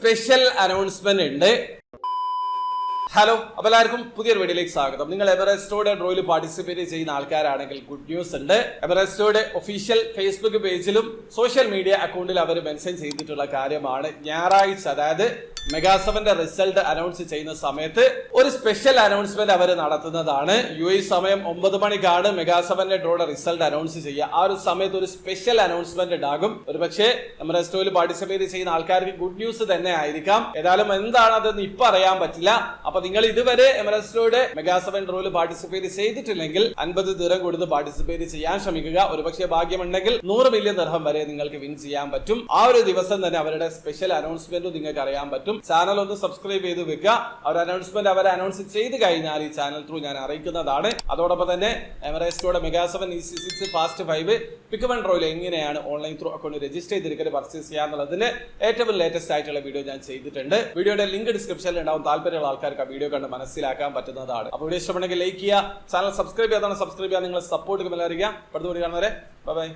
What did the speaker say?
Special announcement ഉണ്ട്. Hello, അപ്പോൾ എല്ലാവർക്കും പുതിയൊരു വീഡിയോയിലേക്ക് സ്വാഗതം. നിങ്ങൾ എവറസ്റ്റോയുടെ ഡ്രോയിൽ പാർട്ടിസിപ്പേറ്റ് ചെയ്യുന്ന ആൾക്കാരാണെങ്കിൽ ഗുഡ് ന്യൂസ് ഉണ്ട്. എവറസ്റ്റോയുടെ ഒഫീഷ്യൽ ഫേസ്ബുക്ക് പേജിലും സോഷ്യൽ മീഡിയ അക്കൗണ്ടിൽ അവർ മെൻഷൻ ചെയ്തിട്ടുള്ള കാര്യമാണ്. ഞായറാഴ്ച, അതായത് മെഗാ7ന്റെ റിസൾട്ട് അനൗൺസ് ചെയ്യുന്ന സമയത്ത് ഒരു സ്പെഷ്യൽ അനൗൺസ്മെന്റ് അവർ നടത്തുന്നതാണ്. UAE സമയം 9 മണിക്കാണ് മെഗാ7ന്റെ ഡ്രോയുടെ റിസൾട്ട് അനൗൺസ് ചെയ്യുക. ആ ഒരു സമയത്ത് ഒരു സ്പെഷ്യൽ അനൗൺസ്മെന്റ് ഉണ്ടാകും. ഒരുപക്ഷെ എവറസ്റ്റോയിൽ പാർട്ടിസിപ്പേറ്റ് ചെയ്യുന്ന ആൾക്കാർക്ക് ഗുഡ് ന്യൂസ് തന്നെ ആയിരിക്കാം. ഏതായാലും എന്താണ് അതെന്ന് ഇപ്പൊ അറിയാൻ പറ്റില്ല. അപ്പൊ നിങ്ങൾ ഇതുവരെ എവറസ്റ്റോയുടെ മെഗാ7 ഡ്രോയിൽ പാർട്ടിസിപ്പേറ്റ് ചെയ്തിട്ടില്ലെങ്കിൽ 50 ദിർഹം കൊടുത്ത് പാർട്ടിസിപ്പേറ്റ് ചെയ്യാൻ ശ്രമിക്കുക. ഒരുപക്ഷെ ഭാഗ്യമുണ്ടെങ്കിൽ 100 മില്യൺ ദിർഹം വരെ നിങ്ങൾക്ക് വിൻ ചെയ്യാൻ പറ്റും. ആ ഒരു ദിവസം തന്നെ അവരുടെ സ്പെഷ്യൽ അനൗൺസ്മെന്റ് നിങ്ങൾക്ക് അറിയാൻ പറ്റും. ചാനൽ ഒന്ന് സബ്സ്ക്രൈബ് ചെയ്ത് വെക്കുക. അവർ അനൗൺസ്മെന്റ് അനൗൺസ് ചെയ്ത് കഴിഞ്ഞാൽ ഈ ചാനൽ ത്രൂ ഞാൻ അറിയിക്കുന്നതാണ്. അതോടൊപ്പം തന്നെ എവറസ്റ്റോയുടെ മെഗാ7 EC6 ഫാസ്റ്റ് 5 പിക്ക്-വൺ ഡ്രോയിൽ എങ്ങനെയാണ് ഓൺലൈൻ ത്രൂ അക്കൗണ്ട് രജിസ്റ്റർ ചെയ്തിരിക്കുന്നത് പർച്ചേസ് ചെയ്യാന്നുള്ളതിന്റെ ഏറ്റവും ലേറ്റസ്റ്റ് ആയിട്ടുള്ള വീഡിയോ ഞാൻ ചെയ്തിട്ടുണ്ട്. വീഡിയോയുടെ ലിങ്ക് ഡിസ്ക്രിപ്ഷനിൽ ഉണ്ടാവും. താല്പര്യമുള്ള ആൾക്കാർക്ക് ആ വീഡിയോ കണ്ട് മനസ്സിലാക്കാൻ പറ്റുന്നതാണ്. അപ്പോൾ വീഡിയോ ഇഷ്ടപ്പെടുന്നെങ്കിൽ ലൈക്ക് ചെയ്യുക, ചാനൽ സബ്സ്ക്രൈബ് ചെയ്യാതാണ് സബ്സ്ക്രൈബ് ചെയ്യാൻ നിങ്ങൾ സപ്പോർട്ട് എല്ലാവരും. അടുത്ത വീഡിയോ കാണുന്നവരെ ബൈ.